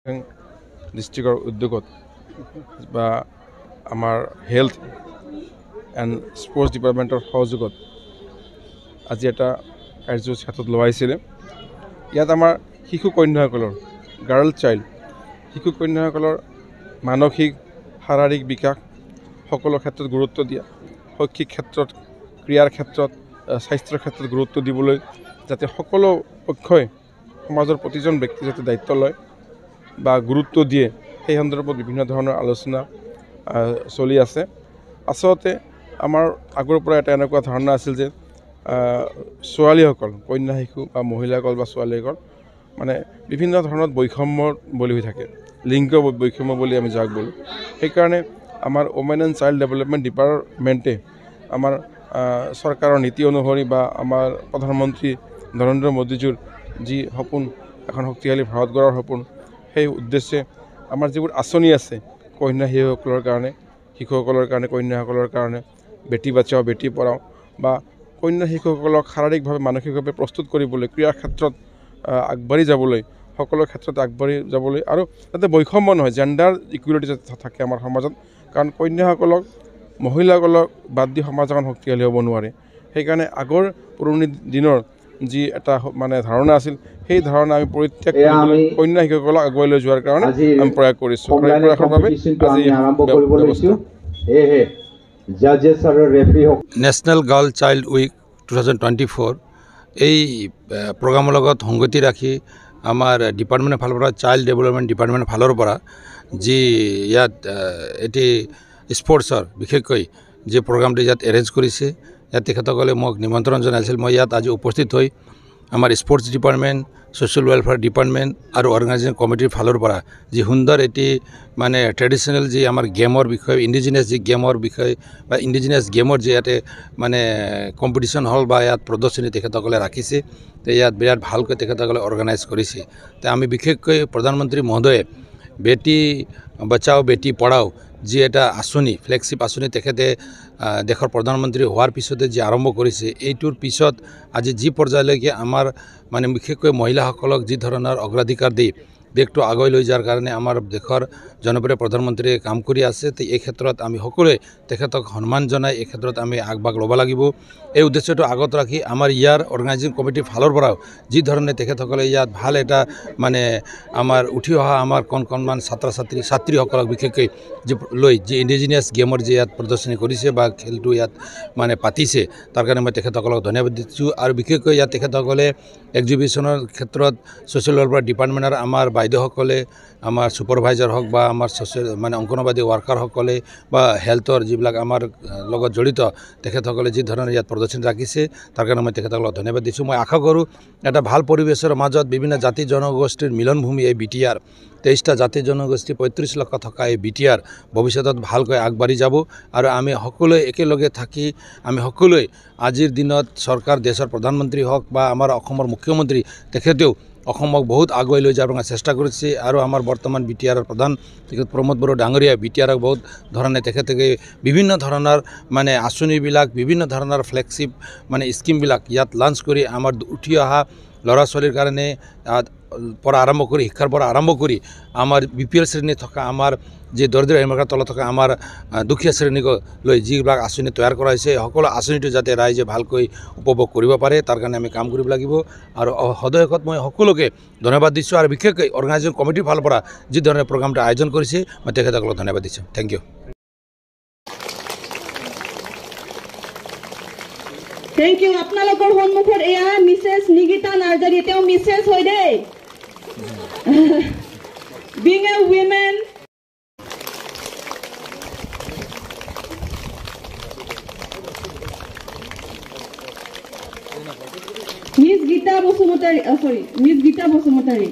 ডিষ্ট্ৰিক্টৰ উদ্যোগত বা আমাৰ হেল্থ এণ্ড স্পৰ্টছ ডিপাৰ্টমেণ্টৰ সহযোগত আজি এটা কাৰ্যসূচী হাতত লোৱাইছিলে। ইয়াত আমাৰ শিশু কন্যাসকলৰ শিশু কন্যাসকলৰ মানসিক শাৰীৰিক বিকাশ সকলো ক্ষেত্ৰত গুৰুত্ব দিয়া, শৈক্ষিক ক্ষেত্ৰত, ক্ৰীড়াৰ ক্ষেত্ৰত, স্বাস্থ্যৰ ক্ষেত্ৰত গুৰুত্ব দিবলৈ যাতে সকলো পক্ষই সমাজৰ প্ৰতিজন ব্যক্তি যাতে দায়িত্ব লয় বা গুৰুত্ব দিয়ে, সেই সন্দৰ্ভত বিভিন্ন ধৰণৰ আলোচনা চলি আছে। আচলতে আমাৰ আগৰ পৰা এটা এনেকুৱা ধাৰণা আছিল যে ছোৱালীসকল, কন্যা শিশু বা মহিলাসকল বা ছোৱালীসকল মানে বিভিন্ন ধৰণত বৈষম্যৰ বলি হৈ থাকে, লিংগ বৈষম্য বুলি আমি যাক বোলো। সেইকাৰণে আমাৰ ওমেন এণ্ড চাইল্ড ডেভেলপমেণ্ট ডিপাৰ্টমেণ্টে আমাৰ চৰকাৰৰ নীতি অনুসৰি বা আমাৰ প্ৰধানমন্ত্ৰী নৰেন্দ্ৰ মোদীজীৰ যি সপোন, এখন শক্তিশালী ভাৰত গঢ়াৰ সপোন, সেই উদ্দেশ্যে আমাৰ যিবোৰ আঁচনি আছে কন্যা শিশুসকলৰ কাৰণে, শিশুসকলৰ কাৰণে, কন্যাসকলৰ কাৰণে, বেটী বাচাও বেটী পঢ়াও বা কন্যা শিশুসকলক শাৰীৰিকভাৱে মানসিকভাৱে প্ৰস্তুত কৰিবলৈ, ক্ৰীড়াৰ ক্ষেত্ৰত আগবাঢ়ি যাবলৈ, সকলো ক্ষেত্ৰত আগবাঢ়ি যাবলৈ আৰু যাতে বৈষম্য নহয়, জেণ্ডাৰ ইকুৱেলিটি যাতে থাকে আমাৰ সমাজত। কাৰণ কন্যাসকলক, মহিলাসকলক বাদ দি সমাজ এখন শক্তিশালী হ'ব নোৱাৰে। সেইকাৰণে আগৰ পুৰণি দিনৰ যি এটা মানে ধাৰণা আছিল, সেই ধাৰণা আমি পৰিত্যাগ কৰিবলৈ কন্যা শিশুসকলক আগুৱাই লৈ যোৱাৰ কাৰণে আমি প্ৰয়াস কৰিছোঁ। প্ৰয়াসৰ বাবে আজি নেশ্যনেল গাৰ্ল চাইল্ড উইক 2024 এই প্ৰগ্ৰামৰ লগত সংগতি ৰাখি আমাৰ ডিপাৰ্টমেণ্টৰ ফালৰ পৰা, চাইল্ড ডেভেলপমেণ্ট ডিপাৰ্টমেণ্টৰ ফালৰ পৰা যি ইয়াত এটি স্পৰ্টছৰ বিশেষকৈ যি প্ৰগ্ৰামটো ইয়াত এৰেঞ্জ কৰিছে, ইয়াত তেখেতসকলে মোক নিমন্ত্ৰণ জনাইছিল। মই ইয়াত আজি উপস্থিত হৈ আমাৰ sports department, social welfare department আৰু অৰ্গেনাইজেশ্যন কমিটিৰ ফালৰ পৰা যি সুন্দৰ এটি মানে ট্ৰেডিশ্যনেল যি আমাৰ গেমৰ বিষয়ে, ইণ্ডিজিনিয়াছ যি গেমৰ বিষয়ে বা ইণ্ডিজিনিয়াছ গেমৰ যি ইয়াতে মানে কম্পিটিশ্যন হ'ল বা ইয়াত প্ৰদৰ্শনী তেখেতসকলে ৰাখিছে, তো ইয়াত বিৰাট ভালকৈ তেখেতসকলে অৰ্গেনাইজ কৰিছে। তো আমি বিশেষকৈ প্ৰধানমন্ত্ৰী মহোদয়ে বেটী বচাও বেটী পঢ়াও যি এটা আঁচনি, ফ্লেগশ্বিপ আঁচনি তেখেতে দেশৰ প্ৰধানমন্ত্ৰী হোৱাৰ পিছতে যি আৰম্ভ কৰিছে, এইটোৰ পিছত আজি যি পৰ্যায়লৈকে আমাৰ মানে বিশেষকৈ মহিলাসকলক যি ধৰণৰ অগ্ৰাধিকাৰ দি দেশটো আগুৱাই লৈ যোৱাৰ কাৰণে আমাৰ দেশৰ জনপ্ৰিয় প্ৰধানমন্ত্ৰীয়ে কাম কৰি আছে। তো এই ক্ষেত্ৰত আমি সকলোৱে তেখেতক সন্মান জনাই এই ক্ষেত্ৰত আমি আগভাগ ল'ব লাগিব। এই উদ্দেশ্যটো আগত ৰাখি আমাৰ ইয়াৰ অৰ্গেনাইজিং কমিটিৰ ফালৰ পৰাও যি ধৰণে তেখেতসকলে ইয়াত ভাল এটা মানে আমাৰ উঠি অহা আমাৰ কণমান ছাত্ৰীসকলক বিশেষকৈ লৈ যি ইণ্ডিজিনিয়াছ গেমৰ যি ইয়াত প্ৰদৰ্শনী কৰিছে বা খেলটো ইয়াত মানে পাতিছে, তাৰ কাৰণে মই তেখেতসকলক ধন্যবাদ দিছোঁ। আৰু বিশেষকৈ ইয়াত তেখেতসকলে এক্সিবিশ্যনৰ ক্ষেত্ৰত ছ'চিয়েল ৱেলফেয়াৰ ডিপাৰ্টমেণ্টৰ আমাৰ বাইদেউসকলে, আমাৰ ছুপাৰভাইজাৰ হওক বা আমাৰ মানে অংগনবাদী ৱাৰ্কাৰসকলে বা হেল্থৰ যিবিলাক আমাৰ লগত জড়িত তেখেতসকলে যি ধৰণে ইয়াত প্ৰদৰ্শনী ৰাখিছে, তাৰ কাৰণে মই তেখেতসকলক ধন্যবাদ দিছোঁ। মই আশা কৰোঁ এটা ভাল পৰিৱেশৰ মাজত বিভিন্ন জাতি জনগোষ্ঠীৰ মিলনভূমি এই BTR, 23টা জাতি জনগোষ্ঠী 35 লাখ থকা এই BTR ভৱিষ্যতত ভালকৈ আগবাঢ়ি যাব। আৰু আমি সকলোৱে একেলগে থাকি আমি সকলোৱে আজিৰ দিনত চৰকাৰ, দেশৰ প্ৰধানমন্ত্ৰী হওক বা আমাৰ অসমৰ মুখ্যমন্ত্ৰী, তেখেতেও অসমক বহুত আগুৱাই লৈ যাবৰ কাৰণে চেষ্টা কৰিছে। আৰু আমাৰ বৰ্তমান BTRৰ প্ৰধান তেখেত প্ৰমোদ বড়ো ডাঙৰীয়া BTRক বহুত ধৰণে তেখেতে বিভিন্ন ধৰণৰ মানে আঁচনিবিলাক, বিভিন্ন ধৰণৰ ফ্লেগশ্বিপ মানে স্কিমবিলাক ইয়াত লঞ্চ কৰি আমাৰ উঠি অহা ল'ৰা ছোৱালীৰ কাৰণে পৰা আৰম্ভ কৰি, শিক্ষাৰ পৰা আৰম্ভ কৰি আমাৰ BPL শ্ৰেণী থকা আমাৰ যি দৰিদ্ৰ সীমাৰেখাৰ তলত থকা আমাৰ দুখীয়া শ্ৰেণীক লৈ যিবিলাক আঁচনি তৈয়াৰ কৰা হৈছে, সকলো আঁচনিটো যাতে ৰাইজে ভালকৈ উপভোগ কৰিব পাৰে, তাৰ কাৰণে আমি কাম কৰিব লাগিব। আৰু সদয়ত মই সকলোকে ধন্যবাদ দিছোঁ। আৰু বিশেষকৈ অৰ্গেনাইজিং কমিটিৰ ফালৰ পৰা যি ধৰণে প্ৰগ্ৰামটো আয়োজন কৰিছে, মই তেখেতসকলক ধন্যবাদ দিছোঁ। Thank you. Thank you. আপোনালোকৰ সন্মুখত এয়া মিছেছ নিগিতা নাৰ্জাৰী, তেওঁ মিছেছ হয় দেই। Being a woman, Miss Gita Bosumotari, Miss Gita Bosumotari.